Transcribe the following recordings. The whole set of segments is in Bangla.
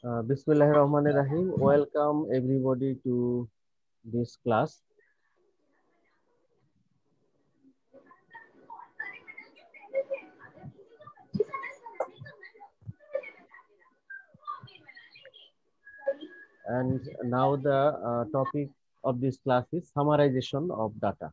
Bismillahir Rahmanir Rahim. Welcome everybody to this class. And now the topic of this class is summarization of data.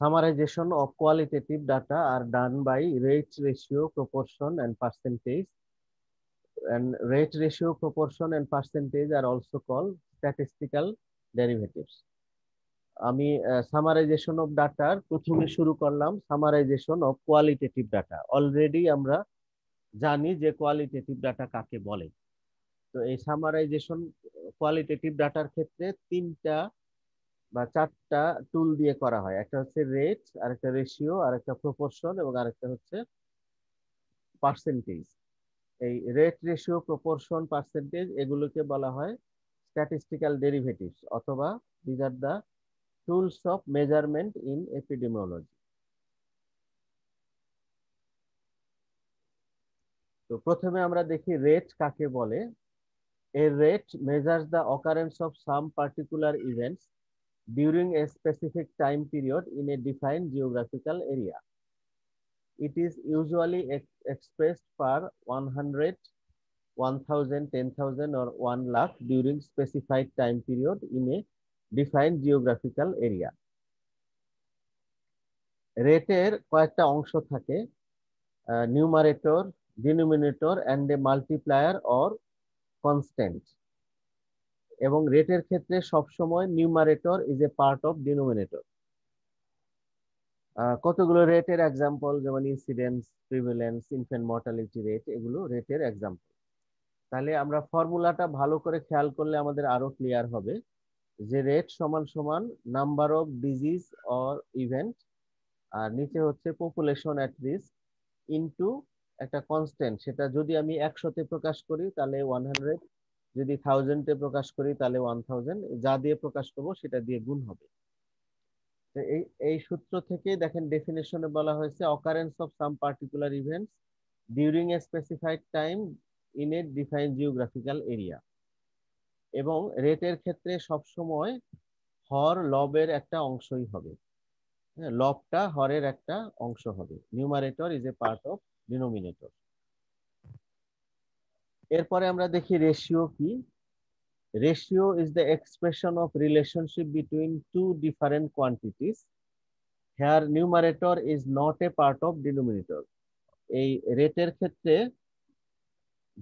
Summarization of qualitative data are done by rate, ratio, proportion, and percentage. And rate, ratio, proportion, and percentage are also called statistical derivatives. আমি সামারাইজেশন অফ ডাটার প্রথমে শুরু করলাম summarisation of qualitative data. Already আমরা জানি যে কোয়ালিটেটিভ ডাটা কাকে বলে। তো এই সামারাইজেশন কোয়ালিটেটিভ ডাটার ক্ষেত্রে তিনটা বা চারটা টুল দিয়ে করা হয়। একটা হচ্ছে রেট, আরেকটা রেশিও, আরেকটা প্রপোর্শন এবং আরেকটা হচ্ছে পার্সেন্টেজ। এই রেট, রেশিও, প্রপোর্শন, পার্সেন্টেজ এগুলোকে বলা হয় স্ট্যাটিস্টিক্যাল ডেরিভেটিভস অথবা these are the tools of measurement in epidemiology. তো প্রথমে আমরা দেখি রেট কাকে বলে। A rate measures the occurrence of some particular events during a specific time period in a defined geographical area. It is usually expressed per 100, 1000, 10,000 or 1 lakh during specified time period in a defined geographical area. রেটের কয়েকটা অংশ থাকে, numerator, denominator and a multiplier or constant. এবং রেটের ক্ষেত্রে সবসময় numerator is a part of denominator. কতগুলো রেটের এক্সাম্পল যেমন incidence, prevalence, infant mortality rate, এগুলো রেটের এক্সাম্পল। তাহলে আমরা ফর্মুলাটা ভালো করে খেয়াল করলে আমাদের আরো ক্লিয়ার হবে যে রেট সমান সমান number of disease or event, আর নিচে হচ্ছে পপুলেশন অ্যাট রিস্ক ইনটু একটা কনস্ট্যান্ট। সেটা যদি আমি 100-তে প্রকাশ করি তাহলে 100, যদি 1000-এ প্রকাশ করি তাহলে 1000, যা দিয়ে প্রকাশ করবো সেটা দিয়ে গুণ হবে। এই এই সূত্র থেকে দেখেন ডেফিনেশনে বলা হয়েছে occurrence of some particular events during a specified time in a defined geographical area. এবং রেটের ক্ষেত্রে সবসময় হর লবের একটা অংশই হবে। হ্যাঁ, লবটা হরের একটা অংশ হবে। Numerator is a part of denominator. এরপরে আমরা দেখি রেশিও কি। Ratio is the expression of relationship between two different quantities. Here numerator is not a part of denominator. এই রেটের ক্ষেত্রে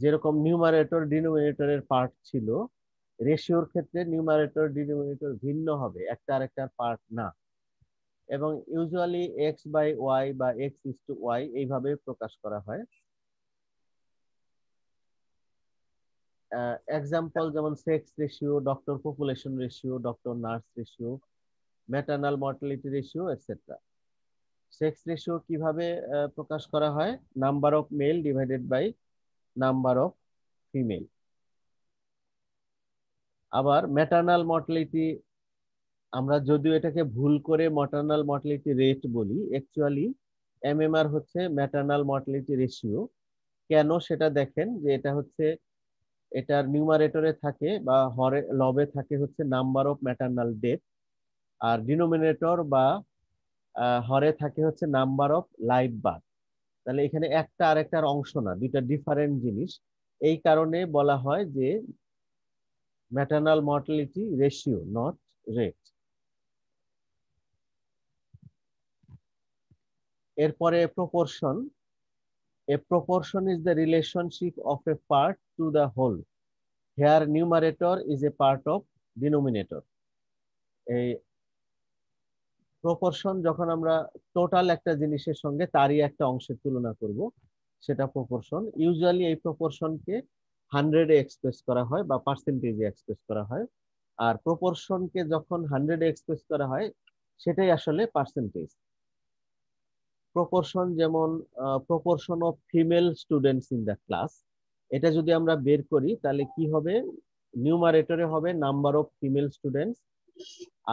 যেরকম নিউমারেটর ডিনোমিনেটরের পার্ট ছিল, রেশিওর ক্ষেত্রে নিউমারেটর ডিনোমিনেটর ভিন্ন হবে, একটা আরেকটার পার্ট না। এবং ইউজুয়ালি এক্স বাই ওয়াই বা এক্স ইস টু ওয়াই এইভাবে প্রকাশ করা হয়। এক্সাম্পল যেমন sex ratio, doctor population ratio, doctor nurse ratio, maternal mortality ratio etcetera. Sex ratio কিভাবে প্রকাশ করা হয়? Number of male divided by number of female. আবার ম্যাটার্নাল মর্টালিটি, আমরা যদিও এটাকে ভুল করে ম্যাটার্নাল মর্টালিটি রেট বলি, অ্যাকচুয়ালি এমএমআর হচ্ছে ম্যাটার্নাল মর্টালিটি রেশিও। কেন সেটা দেখেন যে এটা হচ্ছে, এটার নিউমারেটরে থাকে বা হরে লবে থাকে হচ্ছে নাম্বার অফ ম্যাটার্নাল ডেথ, আর ডিনোমিনেটর বা হরে থাকে হচ্ছে নাম্বার অফ লাইভ বার্থ। তাহলে এখানে একটা আরেকটার অংশ না, দুইটা ডিফারেন্ট জিনিস। এই কারণে বলা হয় যে maternal mortality ratio, not rate. এরপরে proportion. A proportion is the relationship of a part to the whole. Here numerator is a part of denominator. এই প্রপোর্শন যখন আমরা টোটাল একটা জিনিসের সঙ্গে তারই একটা অংশের তুলনা করব, সেটা প্রপোর্শন। ইউজুয়ালি এই প্রপোর্শনকে 100-এ এক্সপ্রেস করা হয় বা পার্সেন্টেজে এক্সপ্রেস করা হয়। আর প্রপোর্শনকে যখন 100-এ এক্সপ্রেস করা হয় সেটাই আসলে পার্সেন্টেজ। প্রপোর্শন যেমন proportion of female students in the class, এটা যদি আমরা বের করি তাহলে কি হবে, নিউমারেটরে হবে নাম্বার অফ ফিমেল স্টুডেন্টস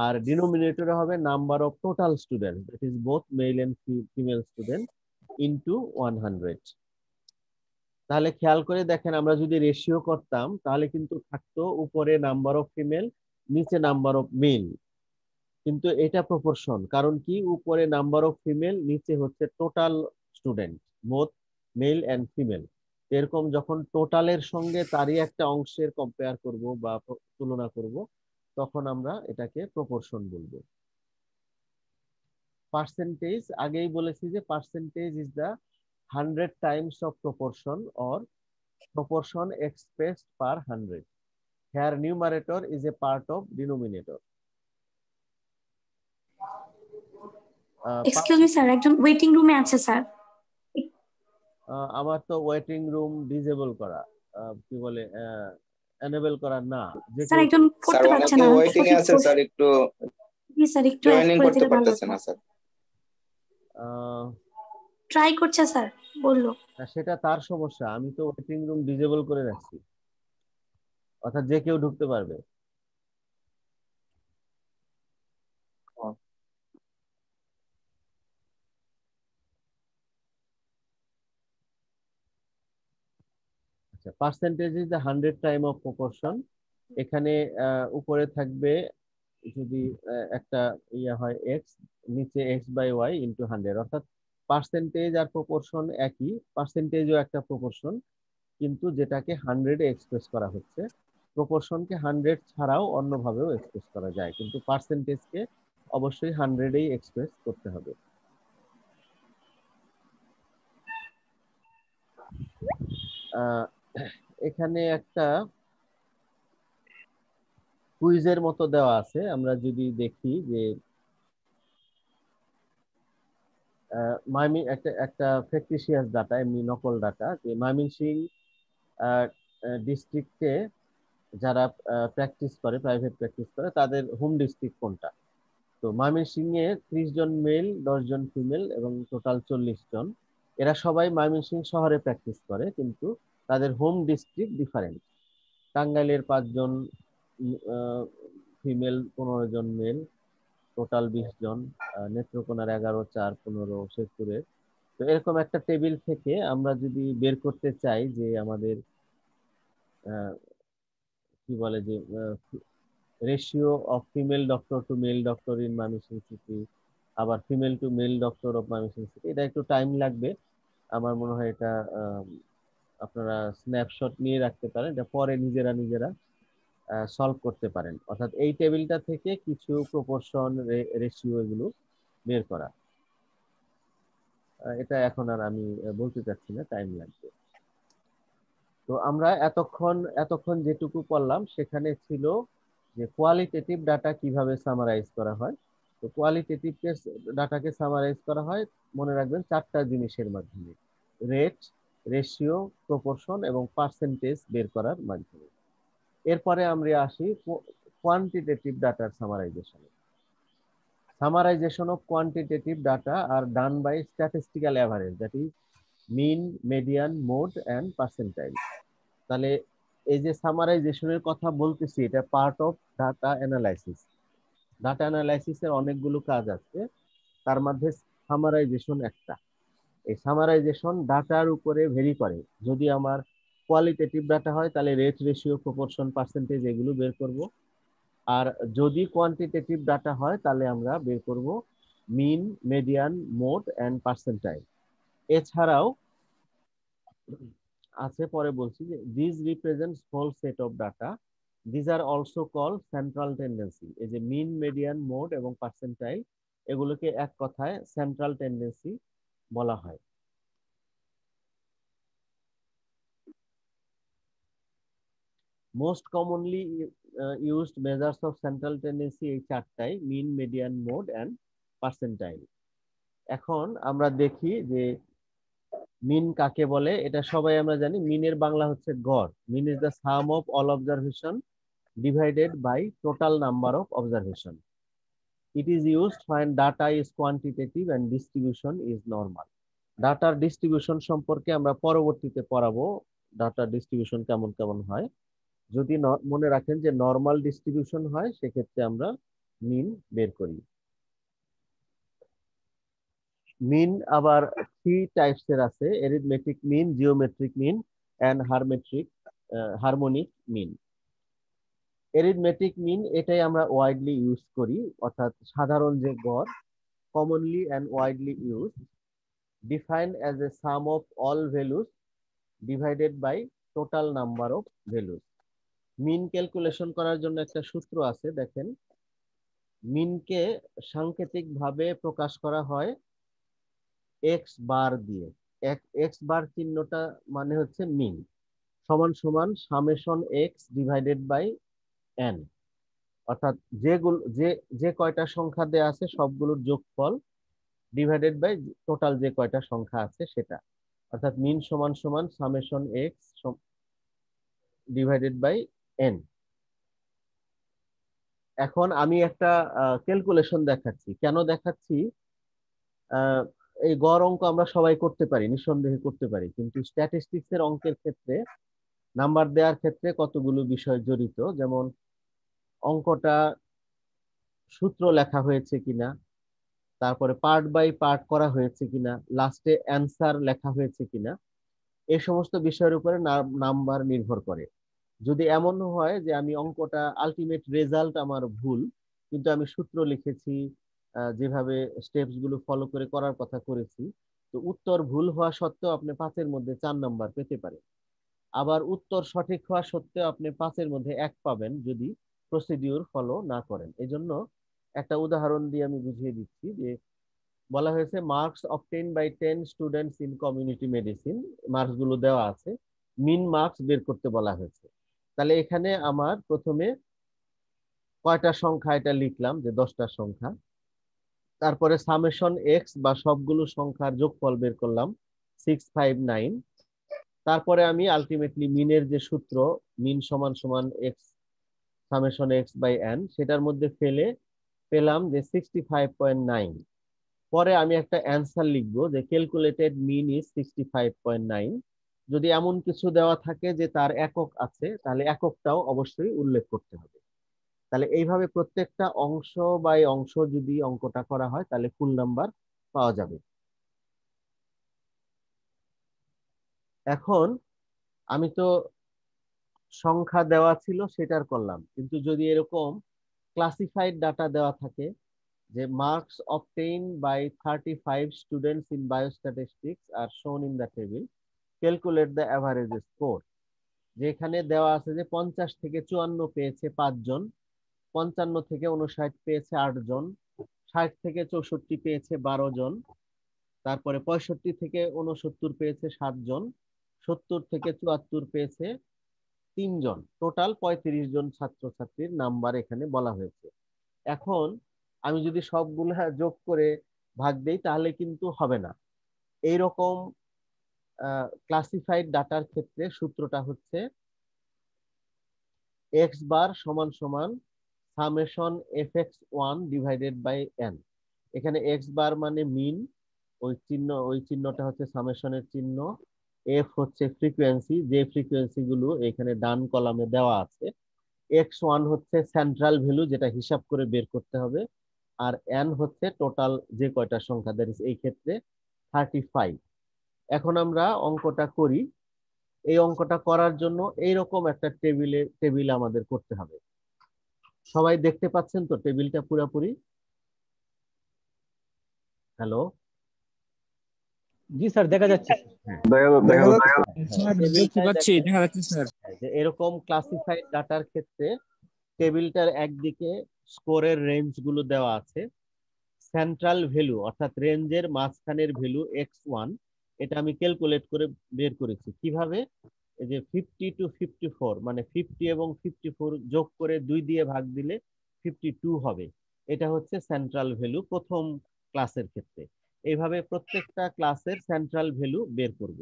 আর ডিনোমিনেটরে হবে number of total student, that is both male and female student into 100। তাহলে খেয়াল করে দেখেন, আমরা যদি রেশিও করতাম তাহলে কিন্তু থাকতো উপরে নাম্বার অফ ফিমেল, নিচে নাম্বার অফ মেল। কিন্তু এটা প্রপোর্শন, কারণ কি উপরে নাম্বার অফ ফিমেল, নিচে হচ্ছে total student, both male and female. এরকম যখন টোটালের সঙ্গে তারই একটা অংশের কম্পেয়ার করব বা তুলনা করব, তখন আমরা এটাকে প্রপোর্শন বলবো। পার্সেন্টেজ, আগেই বলেছি যে percentage is the 100 Times of proportion or proportion expressed per 100. Here numerator is a part of denominator. Excuse me sir, একজন ওয়েটিং রুমে আছে স্যার। আমার তো ওয়েটিং রুম ডিসেবল করা, কি বলে, এনেবল করা না, যে স্যার কেউ। একজন স্যার করতে পারছে অনেকে না ওয়েটিং এ আছে স্যার, একটু জি স্যার, একটু অ্যাড জয়েনিং করে করতে দিলে ভালো পারতেছে হতো। না স্যার। ট্রাই করছে স্যার, বললো। সেটা তার সমস্যা, আমি তো ওয়েটিং রুম ডিসেবল করে রাখছি, অর্থাৎ যে কেউ ঢুকতে পারবে। আচ্ছা, percentage is the 100 time of proportion. এখানে উপরে থাকবে যদি একটা ইয়া হয় এক্স, নিচে এক্স বাই ওয়াই ইন্টু 100, অর্থাৎ পার্সেন্টেজ আর প্রপোর্শন একই, পার্সেন্টেজও একটা প্রপোর্শন, কিন্তু যেটাকে 100 এ এক্সপ্রেস করা হচ্ছে। প্রপোর্শনকে 100 ছাড়াও অন্যভাবেও এক্সপ্রেস করা যায়, কিন্তু পার্সেন্টেজকে অবশ্যই 100-এই এক্সপ্রেস করতে হবে। এখানে একটা কুইজের মতো দেওয়া আছে, আমরা যদি দেখি যে একটা একটা ফ্যাক্টিশিয়াস ডাটা, এমনি নকল ডাটা, যে ময়মনসিংহ ডিস্ট্রিক্টে যারা প্র্যাকটিস করে, প্রাইভেট প্র্যাকটিস করে, তাদের হোম ডিস্ট্রিক্ট কোনটা। তো ময়মনসিংহে 30 জন মেল, 10 জন ফিমেল এবং টোটাল 40 জন। এরা সবাই ময়মনসিংহ শহরে প্র্যাকটিস করে, কিন্তু তাদের হোম ডিস্ট্রিক্ট ডিফারেন্ট। টাঙ্গাইলের 5 জন ফিমেল, 15 জন মেল, টোটাল 20 জন। নেত্রকোনার 11, 4, 15, শেরপুরের। তো এরকম একটা টেবিল থেকে আমরা যদি বের করতে চাই যে আমাদের কি বলে যে ratio of female doctor to male doctor in Mymensingh city, আবার female to male doctor of Mymensingh city, এটা একটু টাইম লাগবে। আমার মনে হয় এটা আপনারা স্ন্যাপশট নিয়ে রাখতে পারেন, এটা পরে নিজেরা নিজেরা সলভ করতে পারেন, অর্থাৎ এই টেবিলটা থেকে কিছু প্রপোর্শন, রেশিও এগুলো বের করা। এটা এখন আর আমি বলতে চাচ্ছি না, টাইম লাগবে। তো আমরা এতক্ষণ যেটুকু পড়লাম সেখানে ছিল যে কোয়ালিটেটিভ ডাটা কিভাবে সামারাইজ করা হয়। তো কোয়ালিটেটিভ ডাটাকে সামারাইজ করা হয়, মনে রাখবেন, 4টা জিনিসের মাধ্যমে: রেট, রেশিও, প্রপোর্শন এবং পার্সেন্টেজ বের করার মাধ্যমে। এরপরে আমরা আসি কোয়ান্টিটেটিভ ডাটার সামারাইজেশনে। Summarization of quantitative data are done by statistical average, that is mean, median, mode and percentile. তাহলে এই যে সামারাইজেশনের কথা বলতেছি, এটা part of data analysis. Data অ্যানালাইসিসের অনেকগুলো কাজ আছে, তার মধ্যে সামারাইজেশন একটা। এই সামারাইজেশন ডাটার উপরে ভেরি করে। যদি আমার কোয়ালিটেটিভ ডাটা হয় তাহলে রেট, রেশিও, প্রপোর্শন, পার্সেন্টেজ এগুলো বের করব। আর যদি কোয়ান্টিটেটিভ ডাটা হয় তাহলে আমরা বের করব mean, median, mode and percentile. এছাড়াও আছে, পরে বলছি, যে this represents whole set of data, this are also call central tendency. এই যে মিন, মিডিয়ান, মোড এবং পার্সেন্টাইল, এগুলোকে এক কথায় সেন্ট্রাল টেন্ডেন্সি বলা হয়। Most commonly used measures of central tendency এই 4টাই: mean, median, mode and percentile. এখন আমরা দেখি যে মিন কাকে বলে। এটা সবাই আমরা জানি, মিনের বাংলা হচ্ছে গড়। Mean is the sum of all observation divided by total number of observation. It is used when data is quantitative and distribution is normal. ডাটার ডিস্ট্রিবিউশন সম্পর্কে আমরা পরবর্তীতে পড়াবো, ডাটা ডিস্ট্রিবিউশন কেমন কেমন হয়। যদি মনে রাখেন যে নর্মাল ডিস্ট্রিবিউশন হয় সেক্ষেত্রে আমরা মিন বের করি। মিন আবার থ্রি টাইপস এর আছে, arithmetic mean, geometric mean and harmonic mean. Arithmetic mean এটাই আমরা ওয়াইডলি ইউজ করি, অর্থাৎ সাধারণ যে গড়, commonly and widely used, defined as a sum of all values divided by total number of values. Mean calculation করার জন্য একটা সূত্র আছে, দেখেন। মিনকে সাংকেতিক ভাবে প্রকাশ করা হয় এক্স বার দিয়ে। এক্স বার চিহ্নটা মানে হচ্ছে মিন, সমান সমান summation X divided by N, অর্থাৎ যেগুলো যে যে কয়টা সংখ্যা দেয়া আছে সবগুলোর যোগফল ডিভাইডেড বাই টোটাল যে কয়টা সংখ্যা আছে সেটা, অর্থাৎ মিন সমান সমান summation X divided by N. এখন আমি একটা ক্যালকুলেশন দেখাচ্ছি। কেন দেখাচ্ছি? আহ, এই গড় অঙ্ক আমরা সবাই করতে পারি, নিঃসন্দেহে করতে পারি, কিন্তু স্ট্যাটিস্টিক্স এর অঙ্কের ক্ষেত্রে, নাম্বার দেওয়ার ক্ষেত্রে কতগুলো বিষয় জড়িত, যেমন অঙ্কটা সূত্র লেখা হয়েছে কিনা, তারপরে পার্ট বাই পার্ট করা হয়েছে কিনা, লাস্টে অ্যান্সার লেখা হয়েছে কিনা, এই সমস্ত বিষয়ের উপরে নাম্বার নির্ভর করে। যদি এমন হয় যে আমি অঙ্কটা আলটিমেট রেজাল্ট আমার ভুল, কিন্তু আমি সূত্র লিখেছি, যেভাবে স্টেপস গুলো ফলো করে করার কথা করেছি, তো উত্তর ভুল হওয়া সত্ত্বেও আপনি 5-এর মধ্যে 4 নাম্বার পেতে পারেন। আবার উত্তর সঠিক হওয়া সত্ত্বেও আপনি 5-এর মধ্যে 1 পাবেন যদি প্রসিডিউর ফলো না করেন। এই জন্য একটা উদাহরণ দিয়ে আমি বুঝিয়ে দিচ্ছি যে বলা হয়েছে marks obtain by 10 students in community medicine, marks গুলো দেওয়া আছে, মিন মার্কস বের করতে বলা হয়েছে। তাহলে এখানে আমার প্রথমে কয়টা সংখ্যা এটা লিখলাম যে 10টা সংখ্যা, তারপরে সামেশন এক্স বা সবগুলো সংখ্যার যোগফল বের করলাম 659, তারপরে আমি আলটিমেটলি মিনের যে সূত্র মিন সমান সমান X summation X by N, সেটার মধ্যে ফেলে পেলাম যে 65.9। পরে আমি একটা অ্যান্সার লিখবো যে ক্যালকুলেটেড মিন ইজ 65.9। যদি এমন কিছু দেওয়া থাকে যে তার একক আছে, তাহলে এককটাও অবশ্যই উল্লেখ করতে হবে। তাহলে এইভাবে প্রত্যেকটা অংশ বাই অংশ যদি অঙ্কটা করা হয় তাহলে ফুল নাম্বার পাওয়া যাবে। এখন আমি তো সংখ্যা দেওয়া ছিল সেটার করলাম, কিন্তু যদি এরকম ক্লাসিফাইড ডাটা দেওয়া থাকে যে marks obtain by 35 students in biostatistics আর shown in the table, calculate the average score, যেখানে দেওয়া আছে যে 50 থেকে 54 পেয়েছে 5 জন, 55 থেকে 59 পেয়েছে 8 জন, 60 থেকে 64 পেয়েছে 12 জন, তারপরে 65 থেকে 69 পেয়েছে 7 জন, 70 থেকে 74 পেয়েছে 3 জন, টোটাল 35 জন ছাত্রছাত্রীর নাম্বার এখানে বলা হয়েছে। এখন আমি যদি সবগুলা যোগ করে ভাগ দেই তাহলে কিন্তু হবে না। এইরকম ক্লাসিফাইড ডাটার ক্ষেত্রে সূত্রটা হচ্ছে এক্স বার সমান সমান সামেশন F X one divided by N. এখানে এক্স বার মানে মিন, ওই চিহ্নটা হচ্ছে সামেশনের চিহ্ন, এফ হচ্ছে ফ্রিকোয়েন্সি, যে ফ্রিকোয়েন্সি গুলো এখানে ডান কলামে দেওয়া আছে, এক্স ওয়ান হচ্ছে সেন্ট্রাল ভ্যালু যেটা হিসাব করে বের করতে হবে, আর এন হচ্ছে টোটাল যে কয়টা সংখ্যা, দ্যাট ইজ এই ক্ষেত্রে 35। এখন আমরা অঙ্কটা করি। এই অঙ্কটা করার জন্য এইরকম একটা টেবিল আমাদের করতে হবে। সবাই দেখতে পাচ্ছেন তো টেবিলটা পুরোপুরি? হ্যালো? জি স্যার, দেখা যাচ্ছে। হ্যাঁ, দেখা যাচ্ছে। স্যার দেখতে টেবিলটায় পাচ্ছি, দেখেন দেখা যাচ্ছে স্যার। যে এরকম ক্লাসিফাইড ডাটার ক্ষেত্রে টেবিলটার একদিকে স্কোরের রেঞ্জ গুলো দেওয়া আছে, সেন্ট্রাল ভ্যালু অর্থাৎ রেঞ্জের মাঝখানের ভ্যালু x1, এটা আমি ক্যালকুলেট করে বের করেছি কিভাবে, এই যে 50 to 54 মানে 50 এবং 54 যোগ করে 2 দিয়ে ভাগ দিলে 52 হবে, এটা হচ্ছে সেন্ট্রাল ভ্যালু প্রথম ক্লাসের ক্ষেত্রে। এইভাবে প্রত্যেকটা ক্লাসের সেন্ট্রাল ভ্যালু বের করব।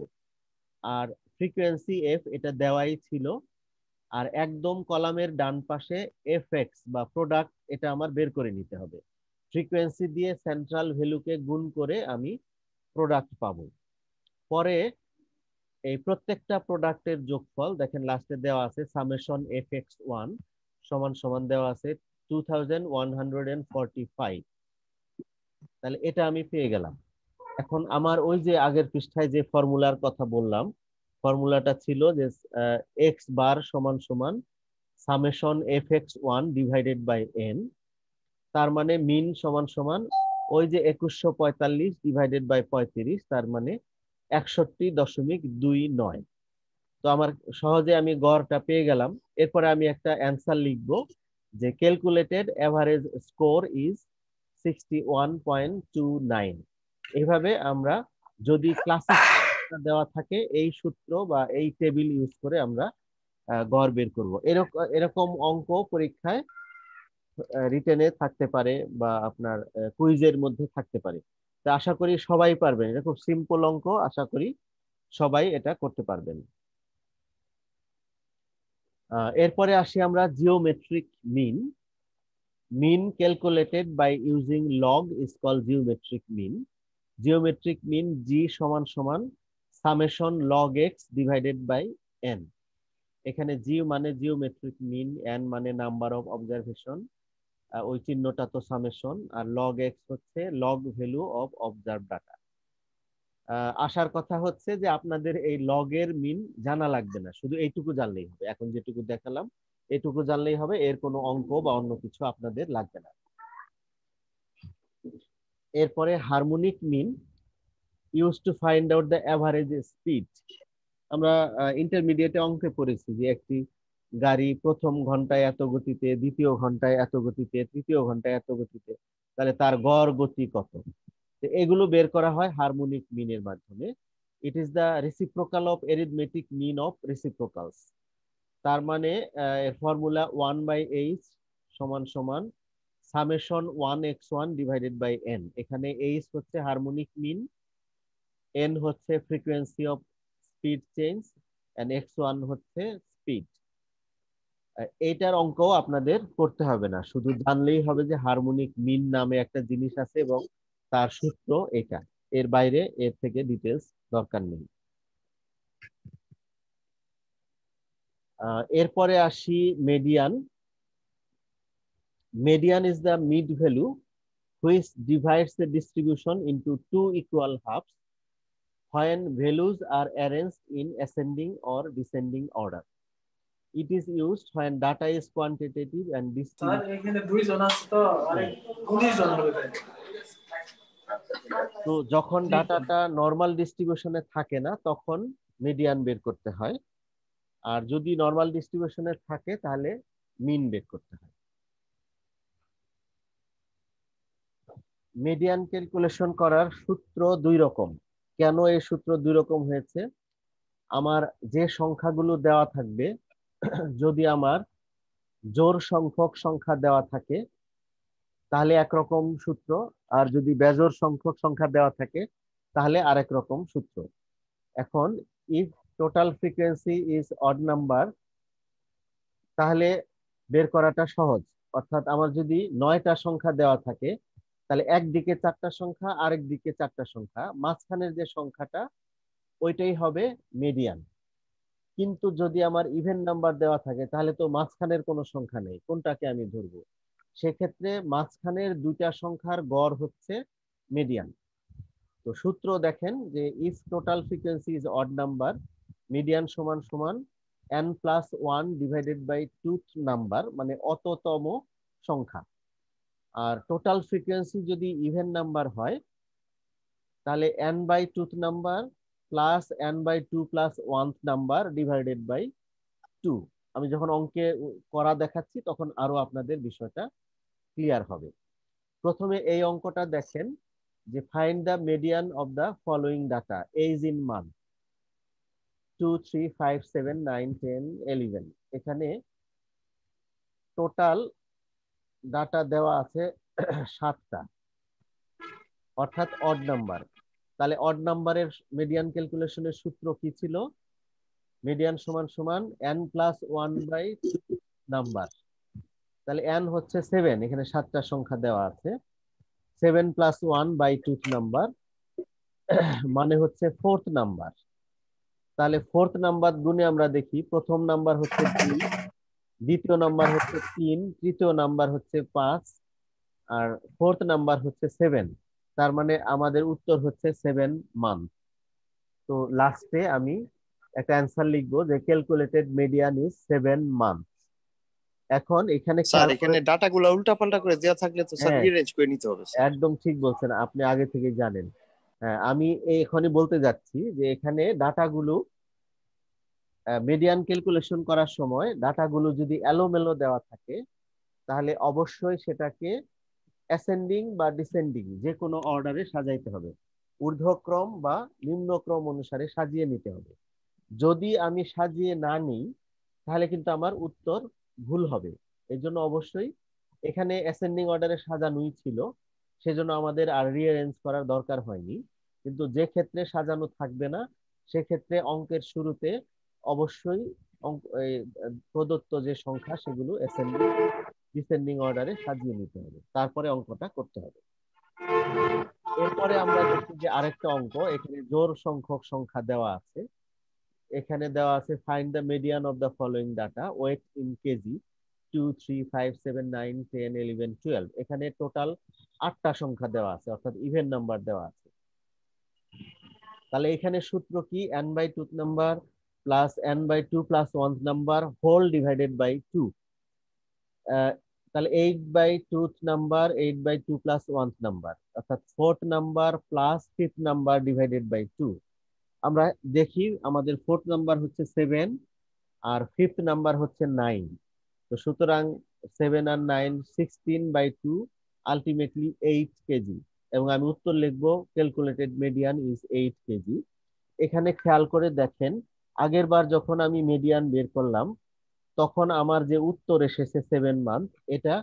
আর ফ্রিকোয়েন্সি এফ এটা দেওয়াই ছিল, আর একদম কলামের ডান পাশে এফ এক্স বা প্রোডাক্ট এটা আমার বের করে নিতে হবে। ফ্রিকোয়েন্সি দিয়ে সেন্ট্রাল ভ্যালুকে গুণ করে আমি প্রোডাক্ট পাবো। পরে এই প্রত্যেকটা প্রোডাক্টের যোগফল দেখেন লাস্টে দেওয়া আছে সামেশন fx1 সমান সমান দেওয়া আছে 2145। তাহলে এটা আমি পেয়ে গেলাম। এখন আমার ওই যে আগের পৃষ্ঠায় যে ফর্মুলার কথা বললাম, ফর্মুলাটা ছিল যে এক্স বার সমান সমান summation fx1 divided by n। তার মানে মিন সমান সমান ওই যে 2145 ডিভাইডেড বাই 35, তার মানে 61.29। তো আমার সহজে আমি গড়টা পেয়ে গেলাম। এরপরে আমি একটা অ্যান্সার লিখব যে ক্যালকুলেটেড এভারেজ স্কোর ইজ 61.29। এইভাবে আমরা যদি ক্লাসিক দেওয়া থাকে এই সূত্র বা এই টেবিল ইউজ করে আমরা গড় বের করব। এরকম এরকম অঙ্ক পরীক্ষায় রিটেনে থাকতে পারে বা আপনার কুইজের মধ্যে থাকতে পারে। তো আশা করি সবাই পারবেন, এটা খুব সিম্পল অঙ্ক, আশা করি সবাই এটা করতে পারবেন। এরপরে আসি আমরা geometric mean. Mean calculated by using log is called geometric mean. Geometric mean G সমান সমান summation log x divided by N. এখানে জি মানে জিওমেট্রিক মিন, এন মানে নাম্বার অফ অবজারভেশন, ওই চিহ্নটা তো সামেশন, আর লগ এক্স হচ্ছে log value of observe data. আসার কথা হচ্ছে যে আপনাদের এই লগের মিন জানা লাগবে না, শুধু এইটুকু জানলেই হবে। এখন যেটুকু দেখালাম এটুকু জানলেই হবে, এর কোনো অঙ্ক বা অন্য কিছু আপনাদের লাগবে না। এরপরে harmonic mean use to find out the average speed. আমরা ইন্টারমিডিয়েটে অঙ্কে পড়েছি যে একটি গাড়ি প্রথম ঘন্টায় এত গতিতে, দ্বিতীয় ঘন্টায় এত গতিতে, তৃতীয় ঘন্টায় এত গতিতে, তাহলে তার গড় গতি কত। এগুলো বের করা হয় হারমোনিক মিনের মাধ্যমে। It is the reciprocal of arithmetic mean of reciprocals. তার মানে এর ফর্মুলা 1/h সমান সমান summation 1x1 divided by n। এখানে h হচ্ছে হারমোনিক মিন, n হচ্ছে frequency of speed change, and x1 হচ্ছে স্পিড। এইটার অঙ্কও আপনাদের করতে হবে না, শুধু জানলেই হবে যে হারমোনিক মিন নামে একটা জিনিস আছে এবং তার সূত্র এটা। এর বাইরে এর থেকে ডিটেলস দরকার নেই। এরপরে আসি median. Median is the mid value which divides the distribution into two equal halves when values are arranged in ascending or descending order. It is used when data is quantitative and তো যখন ডাটাটা নরমাল ডিস্ট্রিবিউশনে থাকে না তখন মিডিয়ান বের করতে হয়, আর যদি নরমাল ডিস্ট্রিবিউশনে থাকে তাহলে মিন বের করতে হয়। মিডিয়ান ক্যালকুলেশন করার সূত্র দুই রকম। কেন এই সূত্র দুই রকম হয়েছে? আমার যে সংখ্যাগুলো দেওয়া থাকবে, যদি আমার জোড় সংখ্যক সংখ্যা দেওয়া থাকে তাহলে একরকম সূত্র, আর যদি বেজোড় সংখ্যক সংখ্যা দেওয়া থাকে তাহলে আরেক রকম সূত্র। এখন if total frequency is odd number, তাহলে বের করাটা সহজ। অর্থাৎ আমার যদি 9টা সংখ্যা দেওয়া থাকে তাহলে একদিকে 4টা সংখ্যা, আরেক দিকে 4টা সংখ্যা, মাঝখানের যে সংখ্যাটা ওইটাই হবে মিডিয়ান। কিন্তু যদি আমার ইভেন নাম্বার দেওয়া থাকে তাহলে তো মাঝখানের কোনো সংখ্যা নেই, কোনটাকে আমি ধরবো? সেক্ষেত্রে মাঝখানের দুইটা সংখ্যার গড় হচ্ছে মিডিয়ান। তো সূত্র দেখেন যে if total frequency is odd number, median সমান সমান n+1 divided by tooth number, মানে অততম সংখ্যা। আর টোটাল ফ্রিকোয়েন্সি যদি ইভেন নাম্বার হয় তাহলে n/টুথ number plus n/2 plus 1th number divided by 2। আমি যখন অঙ্কে করা দেখাচ্ছি তখন আরো আপনাদের বিষয়টা ক্লিয়ার হবে। প্রথমে এই অঙ্কটা দেখেন যে find the median of the following data age in month 2, 3, 5, 7, 9, 10, 11। এখানে টোটাল ডাটা দেওয়া আছে 7টা, অর্থাৎ অড নাম্বার। তাহলে অড নাম্বারের মিডিয়ান ক্যালকুলেশনের সূত্র কি ছিল? মিডিয়ান সমান সমান n+1/2 নাম্বার। তাহলে n হচ্ছে 7, এখানে 7টা সংখ্যা দেওয়া আছে, 7+1/2 নাম্বার মানে হচ্ছে 4th নাম্বার। তাহলে ফোর্থ নাম্বার গুণে আমরা দেখি, প্রথম নাম্বার হচ্ছে 2, দ্বিতীয় নাম্বার হচ্ছে 3, তৃতীয় নাম্বার হচ্ছে 5, আর ফোর্থ নাম্বার হচ্ছে 7। তার মানে আমাদের উত্তর হচ্ছে 7 মান্থ। তো লাস্টে আমি একটা অ্যান্সার লিখবো যে ক্যালকুলেটেড মিডিয়ান ইজ 7 মান্থ। এখন এখানে স্যার খেয়াল করে, এখানে ডাটাগুলো উল্টাপাল্টা করে দেওয়া থাকলে তো স্যার হ্যাঁ রিঅ্যারেঞ্জ করে নিতে হবে স্যার। একদম ঠিক বলছেন, আপনি আগে থেকে জানেন। হ্যাঁ, আমি এখনই বলতে যাচ্ছি যে এখানে ডাটাগুলো মিডিয়ান ক্যালকুলেশন করার সময় ডাটাগুলো যদি এলোমেলো দেওয়া থাকে, তাহলে অবশ্যই সেটাকে অ্যাসেন্ডিং বা ডিসেন্ডিং যে কোনো অর্ডারে সাজাইতে হবে, ঊর্ধ্বক্রম বা নিম্নক্রম অনুসারে সাজিয়ে নিতে হবে। যদি আমি সাজিয়ে না নিই তাহলে কিন্তু আমার উত্তর ভুল হবে। এই জন্য অবশ্যই এখানে অ্যাসেন্ডিং অর্ডারে সাজানোই ছিল, সেজন্য আমাদের আর রিঅ্যারেঞ্জ করার দরকার হয়নি। কিন্তু যে ক্ষেত্রে সাজানো থাকবে না, সেক্ষেত্রে অঙ্কের শুরুতে অবশ্যই এই প্রদত্ত যে সংখ্যা সেগুলো অ্যাসেন্ডিং ডিসেন্ডিং অর্ডারে সাজিয়ে নিতে হবে, তারপরে অঙ্কটা করতে হবে। এরপরে আমরা দেখি যে আরেকটা অঙ্ক, এখানে জোড় সংখ্যক সংখ্যা দেওয়া আছে। এখানে দেওয়া আছে find the median of the following data weight in kg 2, 3, 5, 7, 9, 10, 11, 12। এখানে টোটাল 8টা সংখ্যা দেওয়া আছে, অর্থাৎ ইভেন নাম্বার দেওয়া আছে। তাহলে এখানে সূত্র কি, n/2 number plus n/2 plus 1 number whole divided by 2। তাহলে 8/2 নাম্বার 8/2 প্লাস 1 নাম্বার, অর্থাৎ 4th number plus 5th number divided by 2। আমরা দেখি আমাদের 4th নাম্বার হচ্ছে 7 আর 5th নাম্বার হচ্ছে 9। তো সুতরাং 7 আর 9 16/2, আলটিমেটলি 8 কেজি। এবং আমি উত্তর লিখবো ক্যালকুলেটেড মিডিয়ান ইজ 8 কেজি। এখানে খেয়াল করে দেখেন, আগের বার যখন আমি মিডিয়ান বের করলাম তখন আমার যে উত্তর এসেছে 7 মান্থ, এটা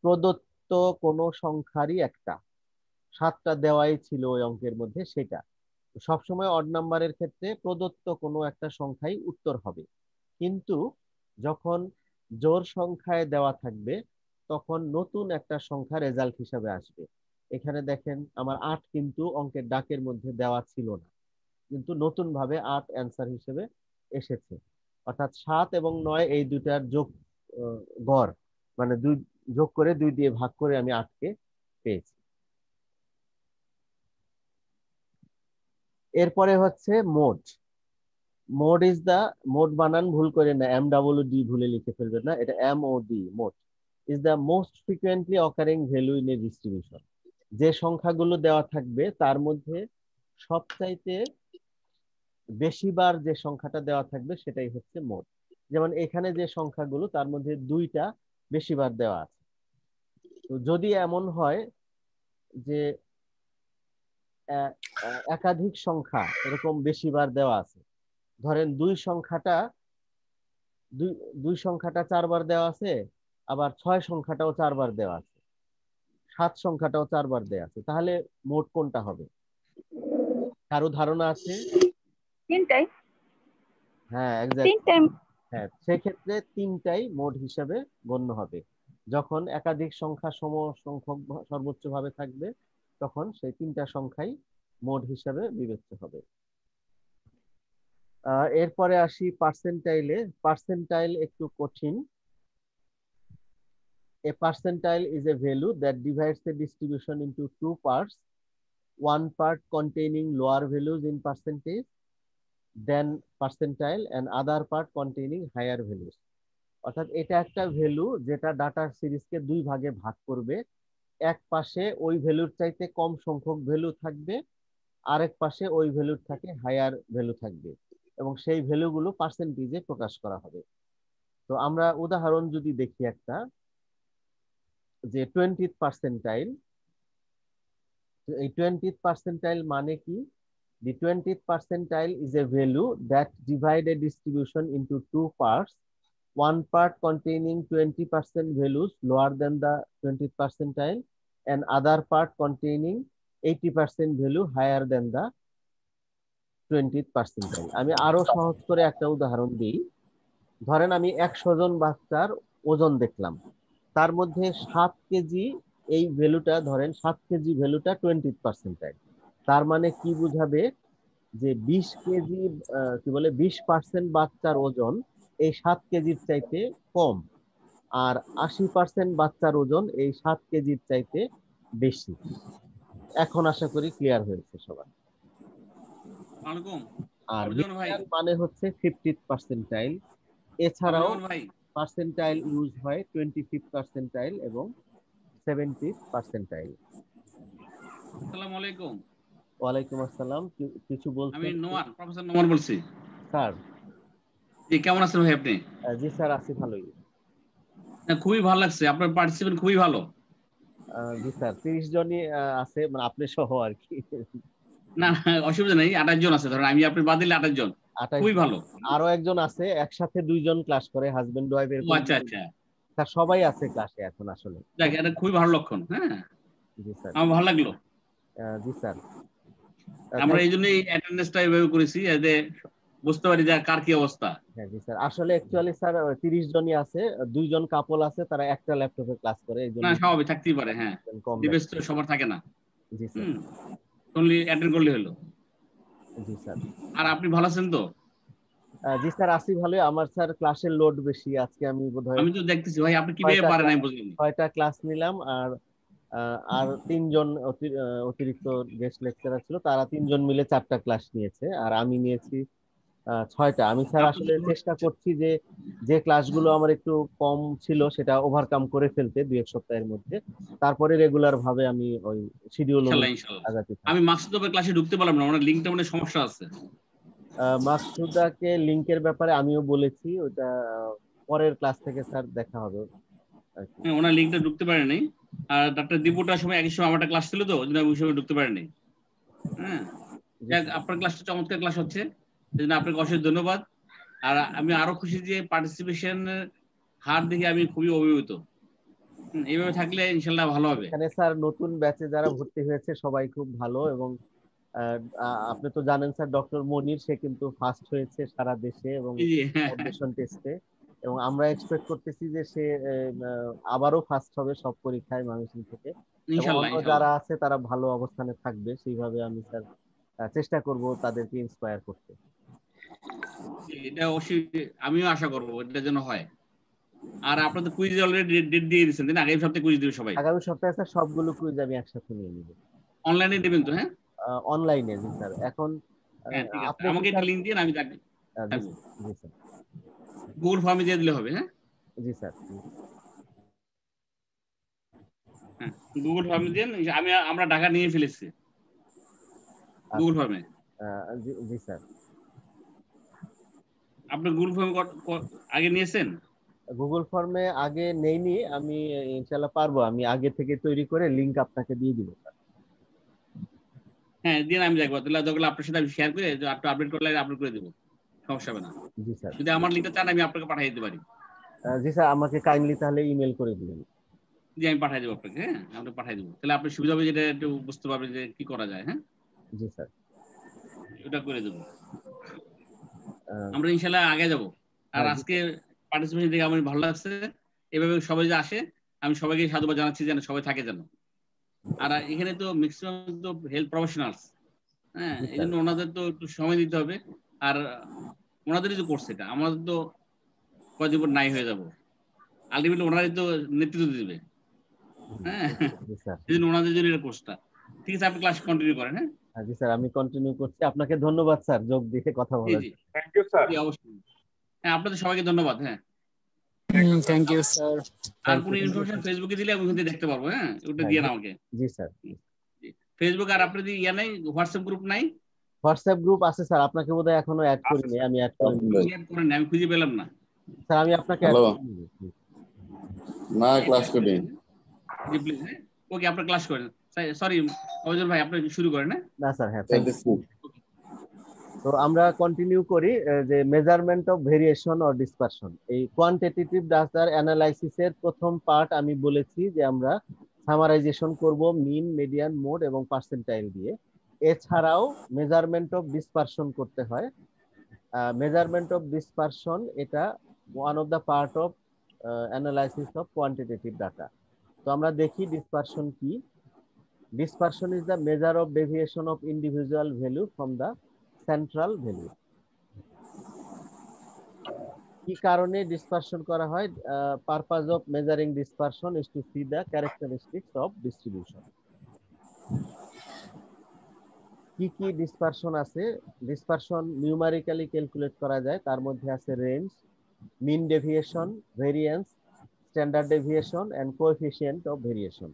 প্রদত্ত কোনো সংখ্যারই একটা, 7টা দেওয়াই ছিল ওই অঙ্কের মধ্যে সেটা। সবসময় অড নাম্বারের ক্ষেত্রে প্রদত্ত কোনো একটা সংখ্যাই উত্তর হবে, কিন্তু যখন জোড় সংখ্যায় দেওয়া থাকবে তখন নতুন একটা সংখ্যা রেজাল্ট হিসাবে আসবে। এখানে দেখেন আমার 8 কিন্তু অঙ্কের ডাকের মধ্যে দেওয়া ছিল না, কিন্তু নতুন ভাবে 8 অ্যান্সার হিসেবে এসেছে। অর্থাৎ 7 এবং 9 এই দুটার যোগ গড়, মানে দুই যোগ করে 2 দিয়ে ভাগ করে আমি 8কে পেয়েছি। এরপরে হচ্ছে mode. Mode is the, mode বানান ভুল করে না, MWD ভুলে লিখে ফেলবেন না, এটা MOD। Mode is the most frequently occurring value in a distribution. যে সংখ্যাগুলো দেওয়া থাকবে তার মধ্যে সবচাইতে বেশিবার যে সংখ্যাটা দেওয়া থাকবে সেটাই হচ্ছে মোড। যেমন এখানে যে সংখ্যাগুলো তার মধ্যে 2টা বেশিবার দেওয়া আছে। তো যদি এমন হয় যে একাধিক সংখ্যা এরকম বেশিবার দেওয়া আছে, ধরেন দুই দুই সংখ্যাটা 4বার দেওয়া আছে, আবার 6 সংখ্যাটাও 4বার দেওয়া আছে, 7 সংখ্যাটাও 4বার দেওয়া আছে, তাহলে মোট কোনটা হবে? কারো ধারণা আছে? তিনটাই। হ্যাঁ এক্স্যাক্ট। তিনটাই। হ্যাঁ, সেক্ষেত্রে 3টাই মোড হিসাবে গণ্য হবে। যখন একাধিক সংখ্যা সম সংখ্যক সর্বোচ্চ ভাবে থাকবে তখন সেই 3টা সংখ্যাই মোড হিসাবে বিবেচ্য হবে। এরপরে আসি পার্সেন্টাইলে। পার্সেন্টাইল একটু কঠিন। A percentile is a value that divides the distribution into two parts, one part containing lower values in percentage than percentile and other part containing higher values. অর্থাৎ এটা একটা ভ্যালু যেটা ডাটার সিরিজকে 2 ভাগে ভাগ করবে। এক পাশে ওই ভ্যালুর চাইতে কম সংখ্যক ভ্যালু থাকবে, আরেক পাশে ওই ভ্যালুর থেকে হায়ার ভ্যালু থাকবে, এবং সেই ভ্যালুগুলো পার্সেন্টেজে প্রকাশ করা হবে। তো আমরা উদাহরণ যদি দেখি একটা, যে 20th পার্সেন্টাইল। এই 20th পার্সেন্টাইল মানে কি? The 20th percentile is a value that divide a distribution into two parts, one part containing 20% values lower than the 20th percentile and other part containing 80% value higher than the 20th percentile. আমি আরো সহজ করে একটা উদাহরণ দিই। ধরেন আমি 100 জন বাচ্চার ওজন দেখলাম, তার মধ্যে 7 কেজি, এই ভ্যালুটা ধরেন 7 কেজি ভ্যালুটা 20th percentile। তার মানে কি বুঝাবে? যে 20 কেজি কি বলে 20% বাচ্চার ওজন এই 7 কেজির চাইতে কম, আর 80% বাচ্চার ওজন এই 7 কেজির চাইতে বেশি। এখন আশা করি ক্লিয়ার হয়েছে সবার। ওয়ালাইকুম আর অর্জন ভাই। মিডিয়ান মানে হচ্ছে 50th পার্সেন্টাইল। এছাড়াও অর্জন ভাই পার্সেন্টাইল ইউজ হয় 25th পার্সেন্টাইল এবং 70th পার্সেন্টাইল। আসসালামু আলাইকুম। ওয়ালাইকুম আসসালাম। কিছু আমি বলছেন? নোমান, প্রফেসর নোমান বলছি। স্যার। জি, কেমন আছেন ভাই আপনি? জি স্যার, আছি ভালোই। হ্যাঁ, খুবই ভালো লাগছে, আপনার পার্টিসিপেন্ট খুবই ভালো। জি স্যার, 30 জনই আছে, মানে আপনি সহ আর কি। না না, অসুবিধা নেই, 28 জন আছে, ধরেন আমি আপনি বাদ দিলে 28 জন, 28 খুবই জন। ভালো। আরো একজন আছে, একসাথে দুইজন ক্লাস করে, হাজবেন্ড ওয়াইফ ও এরকম। আচ্ছা আচ্ছা, স্যার সবাই আছে ক্লাসে এখন আসলে। যাক, এটা খুবই ভালো লক্ষণ। হ্যাঁ, জি স্যার। আমার ভালো লাগলো। জি স্যার। আমরা এই জন্যই অ্যাটেন্ডেন্সটা এইভাবে করেছি, যাতে বুঝতে পারি যে কার কি অবস্থা। হ্যাঁ জি স্যার, আসলে অ্যাকচুয়ালি স্যার 30 জনই আছে, দুইজন কাপল আছে, তারা একটা ল্যাপটপে ক্লাস করে, এই না, জন্য স্বাভাবিক থাকতেই পারে, হ্যাঁ, কম ডিভাইস তো সবার থাকে না। জি স্যার। অনলি অ্যাটেন্ড করলে হলো। জি স্যার। আর আপনি ভালো আছেন তো? জি স্যার, আছি ভালোই। আমার স্যার ক্লাসের লোড বেশি, আজকে আমি বোধহয় আমি তো দেখতেছি ভাই, আপনি কিভাবে পারেন আমি বুঝলাম না। 6টা ক্লাস নিলাম, আর আর 3জন অতিরিক্ত গেস্ট লেকচারার ছিল, তারা 3জন মিলে 4টা ক্লাস নিয়েছে, আর আমি নিয়েছি 6টা। আমি স্যার আপনি আসলে তো চেষ্টা করছি যে যে ক্লাসগুলো আমার একটু কম ছিল সেটা ওভারকাম করে ফেলতে 2-1 সপ্তাহের মধ্যে, তারপরে রেগুলার ভাবে আমি ওই শিডিউল ইনশাল্লাহ অনুযায়ী ইনশাল্লাহ। আগাতে আমি থাকবো। মাকসুদের ক্লাসে ঢুকতে পারলাম না, ওনার লিঙ্কটা মনে হয় সমস্যা আছে। মাকসুদাকে লিংকের ব্যাপারে আমিও বলেছি, ওটা পরের ক্লাস থেকে স্যার দেখা হবে আর কি। হ্যাঁ, ওনার লিঙ্কটা ঢুকতে পারেনি। আর ডাক্তার দীপুটার সময় একই সময় আমার ক্লাস ছিল, তো ওই জন্য আমি ওই সময় ঢুকতে পারিনি। হ্যাঁ, জি যাক, স্যার। আপনার ক্লাসটা চমৎকার ক্লাস হচ্ছে, এই জন্য আপনাকে অশেষ ধন্যবাদ। আর আমি আরো খুশি যে পার্টিসিপেশনের হার দেখে আমি খুবই অভিভূত। এইভাবে থাকলে ইনশাল্লাহ ভালো হবে। এখানে স্যার নতুন ব্যাচে যারা ভর্তি হয়েছে সবাই খুব ভালো, এবং আপনি তো জানেন স্যার, ডক্টর মনির সে কিন্তু ফার্স্ট হয়েছে সারা দেশে এবং জি জি, হ্যাঁ, হ্যাঁ, অ্যাডমিশন টেস্টে, এবং আমরা এক্সপেক্ট করতেছি যে সে আবারও ফার্স্ট হবে সব পরীক্ষায় ময়মনসিংহ থেকে, এবং ইনশাল্লাহ অন্য ইনশাল্লাহ। যারা আছে তারা ভালো অবস্থানে থাকবে, সেইভাবে আমি স্যার চেষ্টা করব তাদেরকে ইন্সপায়ার করতে। এটা অবশ্যই আমিও আশা করবো এটা যেন হয়। আর আপনার তো কুইজ অলরেডি ডেট দিয়ে দিচ্ছেন, তাই না? আগামী সপ্তাহে কুইজ দিবে সবাই। আগামী সপ্তাহে স্যার সবগুলো কুইজ আমি একসাথে নিয়ে নিব। অনলাইনে দেবেন তো? হ্যাঁ অনলাইনে জি স্যার। এখন হ্যাঁ, ঠিক আছে, আপনি কি আমাকে একটা স্যার? লিঙ্ক দিন, আমি জি থাকবো। স্যার। জি স্যার। গুগল ফর্মে দিয়ে দিলে হবে। হ্যাঁ জি স্যার। হ্যাঁ, গুগল ফর্মে দিন। আমরা ঢাকা নিয়ে ফেলেছি গুগল ফর্মে। জি জি স্যার। আপনি গুগল ফর্মে আগে নিয়েছেন? গুগল ফর্মে আগে নেইনি আমি, ইনশাল্লাহ পারবো, আমি আগে থেকে তৈরি করে লিংক আপনাকে দিয়ে দিব। হ্যাঁ, দিন, আমি দেখবো তাহলে। দরকার আপনার সাথে আমি শেয়ার করে আপনি আপডেট করলে আপলোড করে দেবো, সমস্যা হবে না। জি স্যার। যদি আমার লিঙ্কটা চান আমি আপনাকে পাঠিয়ে দিতে পারি। জি স্যার, আমাকে কাইন্ডলি তাহলে ইমেল করে দিবেন। জি, আমি পাঠিয়ে দেবো আপনাকে। হ্যাঁ, আপনাকে পাঠিয়ে দেবো, তাহলে আপনার সুবিধা হবে, যেটা একটু বুঝতে পারবেন যে কি করা যায়। হ্যাঁ, জি স্যার। ওটা করে দেবো। আহ, আমরা ইনশাল্লাহ আগে যাব। আর হ্যাঁ জি আজকে স্যার। পার্টিসিপেশন দেখে আমার ভালো লাগছে। এভাবে সবাই যে আসে, আমি সবাইকে সাধুবাদ জানাচ্ছি যেন সবাই থাকে যেন। আর এখানে তো ম্যাক্সিমাম তো হেলথ প্রফেশনালস। হ্যাঁ, জি এই স্যার। জন্য ওনাদের তো একটু সময় দিতে হবে। আর ওনাদেরই তো করছে এটা, আমাদের তো কয়দিন পর নাই হয়ে যাব। আলটিমেটলি ওনারাই তো নেতৃত্ব দিবে। হ্যাঁ, জি স্যার। এই জন্য ওনাদের জন্য এটা কোর্সটা। ঠিক আছে, আপনি ক্লাস কন্টিনিউ করেন। হ্যাঁ জি স্যার, আমি কন্টিনিউ করছি। আপনাকে ধন্যবাদ স্যার যোগ দিয়ে কথা জি বলার জি, জন্য। Thank you sir. জি অবশ্যই। হ্যাঁ, আপনাদের সবাইকে ধন্যবাদ। হ্যাঁ, থ্যাংক ইউ স্যার। আর থ্যাংক কোনো ইউ। ইনফরমেশন ফেসবুকে দিলে আমি ওখান থেকে দেখতে পারবো। হ্যাঁ, ওটা হ্যাঁ দিয়ে জি। না আমাকে। জি স্যার। ফেসবুক আর আপনাদের ইয়া নাই, হোয়াটসঅ্যাপ গ্রুপ নাই? হোয়াটসঅ্যাপ গ্রুপ আছে স্যার, আপনাকে বোধহয় এখনো অ্যাড আছে করিনি, স্যার। আমি অ্যাড করে নিব। অ্যাড করেন নাই, আমি খুঁজে পেলাম না। স্যার আমি আপনাকে অ্যাড হ্যালো, করে নিব। না জি, ক্লাস add করে করি। দিন। জি প্লিজ। হ্যাঁ, ওকে, আপনার ক্লাস করেন। সরি অজয় ভাই, আপনি শুরু করেন। হ্যাঁ না স্যার, হ্যাঁ থ্যাংক ইউ। চলতেছি। তো আমরা কন্টিনিউ করি যে measurement of variation or dispersion, এই কোয়ান্টিটেটিভ ডাটার অ্যানালাইসিসের প্রথম পার্ট আমি বলেছি যে আমরা সামারাইজেশন করব মিন, মিডিয়ান, মোড এবং পার্সেন্টাইল দিয়ে। এছাড়াও মেজারমেন্ট অফ ডিসপারশন করতে হয়। মেজারমেন্ট অফ ডিসপারশন এটা one of the part of analysis of quantitative data. তো আমরা দেখি ডিসপারশন কি। Dispersion is the measure of deviation of individual value from the central value. কি কারণে ডিসপারশন করা হয়? Purpose of measuring dispersion is to see the characteristics of distribution. কি কি ডিসপারশন আছে? ডিসপারশন নিউমারিক্যালি ক্যালকুলেট করা যায়, তার মধ্যে আছে range, mean deviation, variance, standard deviation and coefficient of variation.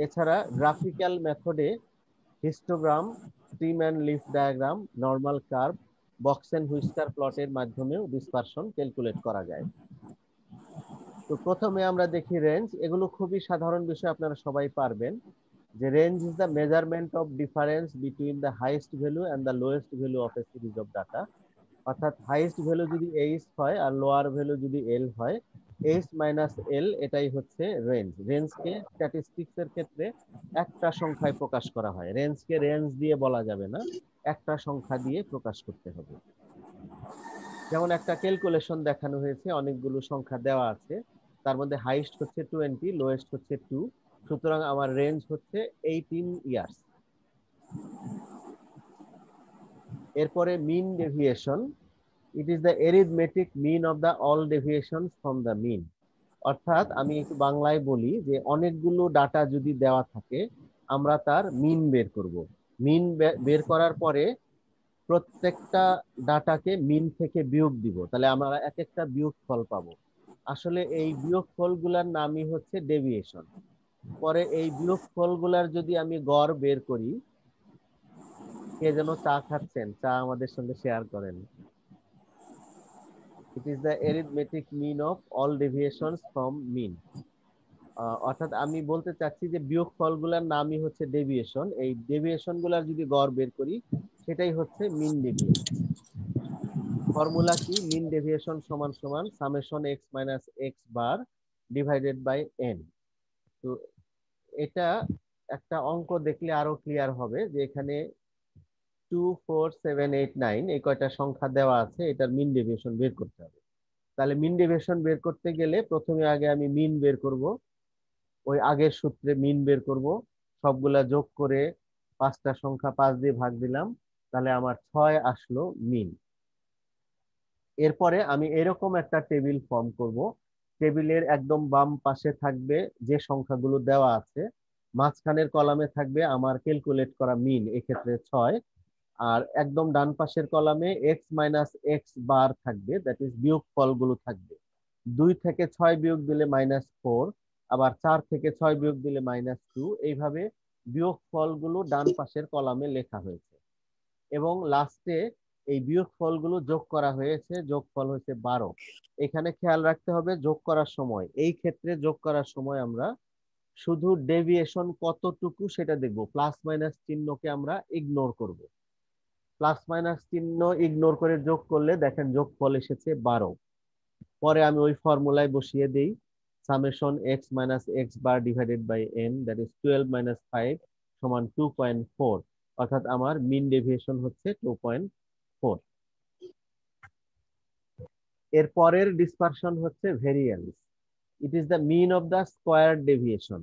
এছাড়া গ্রাফিক্যাল মেথডে histogram, stream and leaf diagram, normal curve, box and whisker প্লটের মাধ্যমেও ডিসপারশন ক্যালকুলেট করা যায়। তো প্রথমে আমরা দেখি রেঞ্জ। এগুলো খুবই সাধারণ বিষয়, আপনারা সবাই পারবেন। যে range is the measurement of difference between the highest value and the lowest value of a series of data. অর্থাৎ হাইয়েস্ট ভ্যালু যদি এইচ হয় আর লোয়ার ভ্যালু যদি এল হয়, এইচ মাইনাস এল, এটাই হচ্ছে রেঞ্জ। রেঞ্জকে স্ট্যাটিস্টিক্স এর ক্ষেত্রে একটা সংখ্যায় প্রকাশ করা হয়। রেঞ্জকে রেঞ্জ দিয়ে বলা যাবে না, একটা সংখ্যা দিয়ে প্রকাশ করতে হবে। যেমন একটা ক্যালকুলেশন দেখানো হয়েছে, অনেকগুলো সংখ্যা দেওয়া আছে, তার মধ্যে হাইয়েস্ট হচ্ছে 20, লোয়েস্ট হচ্ছে 2, সুতরাং আমার রেঞ্জ হচ্ছে 18 ইয়ার্স। এরপরে mean deviation, it is the arithmetic mean of the all deviations from the mean. অর্থাৎ আমি একটু বাংলায় বলি যে অনেকগুলো ডাটা যদি দেওয়া থাকে, আমরা তার মিন বের করব। মিন বের করার পরে প্রত্যেকটা ডাটাকে মিন থেকে বিয়োগ দিব, তাহলে আমরা এক একটা বিয়োগ ফল পাবো। আসলে এই বিয়োগ ফলগুলার নামই হচ্ছে ডেভিয়েশন। পরে এই বিয়োগ ফলগুলার যদি আমি গড় বের করি, কে যেন চা খাচ্ছেন, চা আমাদের সঙ্গে শেয়ার করেন। It is the arithmetic mean of all deviations from mean. অর্থাৎ আমি বলতে চাচ্ছি যে বিয়োগ ফলগুলার নামই হচ্ছে ডেভিয়েশন। এই ডেভিয়েশন গুলার যদি গড় বের করি, সেটাই হচ্ছে মিন ডেভিয়েশন। ফর্মুলা কি? মিন ডেভিয়েশন সমান সমান summation X minus X bar divided by N. তো এটা একটা অঙ্ক দেখলে আরো ক্লিয়ার হবে যে এখানে 2, 4, 7, 8, 9 এই কয়টা সংখ্যা দেওয়া আছে, এটার মিন ডেভিয়েশন বের করতে হবে। তাহলে মিন ডেভিয়েশন বের করতে গেলে প্রথমে আগে আমি মিন বের করব, ওই আগের সূত্রে মিন বের করব, সবগুলা যোগ করে 5টা সংখ্যা 5 দিয়ে ভাগ দিলাম, তাহলে আমার 6 আসলো মিন। এরপরে আমি এরকম একটা টেবিল ফর্ম করব। টেবিলের একদম বাম পাশে থাকবে যে সংখ্যাগুলো দেওয়া আছে, মাঝখানের কলামে থাকবে আমার ক্যালকুলেট করা মিন, এক্ষেত্রে 6, আর একদম ডান পাশের কলামে এক্স মাইনাস এক্স বার থাকবে, দ্যাট ইজ বিয়োগ ফলগুলো থাকবে। 2 থেকে 6 বিয়োগ দিলে -4, আবার 4 থেকে 6 বিয়োগ দিলে -2, এইভাবে বিয়োগ ফলগুলো ডান পাশের কলামে লেখা হয়েছে। এবং লাস্টে এই বিয়োগ ফলগুলো যোগ করা হয়েছে, যোগফল হয়েছে 12। এখানে খেয়াল রাখতে হবে যোগ করার সময়, এই ক্ষেত্রে যোগ করার সময় আমরা শুধু ডেভিয়েশন কতটুকু সেটা দেখব, প্লাস মাইনাস চিহ্নকে আমরা ইগনোর করব। প্লাস মাইনাস চিহ্ন ইগনোর করে যোগ করলে দেখেন যোগফল এসেছে 12। পরে আমি ওই ফর্মুলায় বসিয়ে দেই, summation X minus X bar divided by N, that is 12 minus 5 সমান 2.4, অর্থাৎ আমার মিন ডেভিয়েশন হচ্ছে 2.4। এর পরের ডিসপারশন হচ্ছে variance. It is the mean of the square deviation.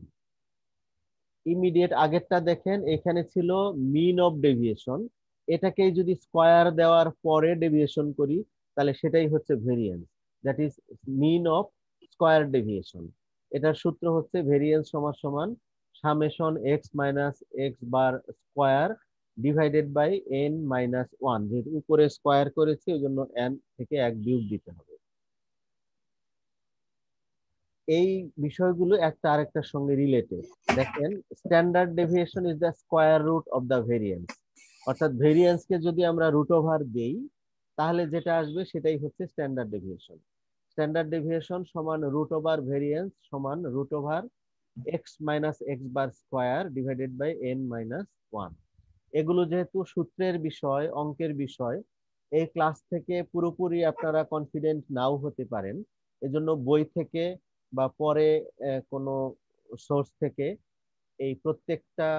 Immediate আগেরটা দেখেন, এখানে ছিল মিন অফ ডেভিয়েশন, এটাকে যদি স্কোয়ার দেওয়ার পরে ডেভিয়েশন করি, তাহলে সেটাই হচ্ছে variance, that is mean of square deviation. এটার সূত্র হচ্ছে ভেরিয়েন্স সমান সমান summation X minus X bar square divided by N minus 1। যেহেতু উপরে স্কোয়ার করেছি, ওই জন্য এন থেকে 1 বিয়োগ দিতে হবে। এই বিষয়গুলো একটা আরেকটার সঙ্গে রিলেটেড। দেখেন, standard deviation is the square root of the variance. অর্থাৎ ভেরিয়েন্সকে যদি আমরা রুট ওভার দেই, তাহলে যেটা আসবে সেটাই হচ্ছে স্ট্যান্ডার্ড ডেভিয়েশন। স্ট্যান্ডার্ড ডেভিয়েশন সমান রুট ওভার ভেরিয়েন্স সমান root over X minus X bar square divided by N minus 1। এগুলো যেহেতু সূত্রের বিষয়, অঙ্কের বিষয়, এই ক্লাস থেকে পুরোপুরি আপনারা কনফিডেন্ট নাও হতে পারেন। এজন্য বই থেকে বা পরে কোনো সোর্স থেকে এই প্রত্যেকটা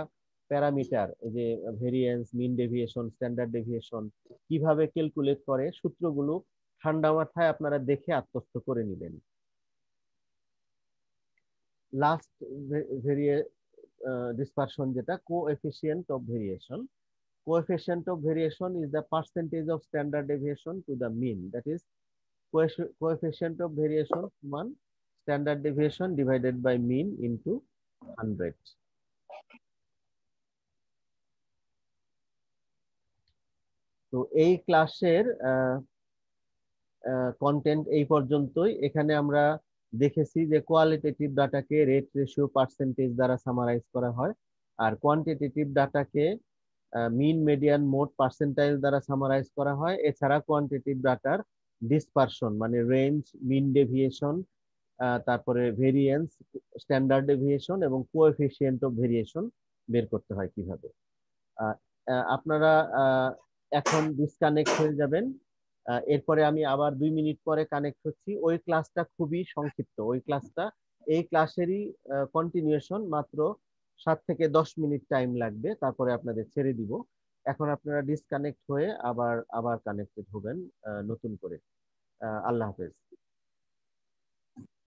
প্যারামিটার, যে ভেরিয়েন্স, মিন ডেভিয়েশন, স্ট্যান্ডার্ড ডেভিয়েশন কিভাবে ক্যালকুলেট করে, সূত্রগুলো ঠান্ডা মাথায় আপনারা দেখে আত্মস্থ করে নেবেন। লাস্ট ডিসপারশন যেটা coefficient of variation. coefficient of variation is the percentage of standard deviation to the mean. That is coefficient of variation সমান standard deviation divided by mean into 100. তো এই ক্লাসের কন্টেন্ট এই পর্যন্তই। এখানে আমরা দেখেছি যে কোয়ালিটেটিভ ডাটাকে রেট, রেশিও, পার্সেন্টেজ দ্বারা সামারাইজ করা হয়, আর কোয়ান্টিটেটিভ ডাটাকে মিন, মিডিয়ান, মোড, পার্সেন্টাইল দ্বারা সামারাইজ করা হয়। এছাড়া কোয়ান্টিটেটিভ ডাটার ডিসপারশন মানে রেঞ্জ, মিন ডেভিয়েশন, তারপরে ভেরিয়েন্স, স্ট্যান্ডার্ড ডেভিয়েশন এবং কোএফিসিয়েন্ট অফ ভেরিয়েশন বের করতে হয় কিভাবে। আপনারা এখন ডিসকানেক্ট হয়ে যাবেন। এরপরে আমি আবার 2 মিনিট পরে কানেক্ট হচ্ছি। ওই ক্লাসটা খুবই সংক্ষিপ্ত, ওই ক্লাসটা এই ক্লাসেরই কন্টিনিউশন, মাত্র 7 থেকে 10 মিনিট টাইম লাগবে, তারপরে আপনাদের ছেড়ে দিব। এখন আপনারা ডিসকানেক্ট হয়ে আবার কানেক্টেড হবেন নতুন করে। আল্লাহ হাফেজ।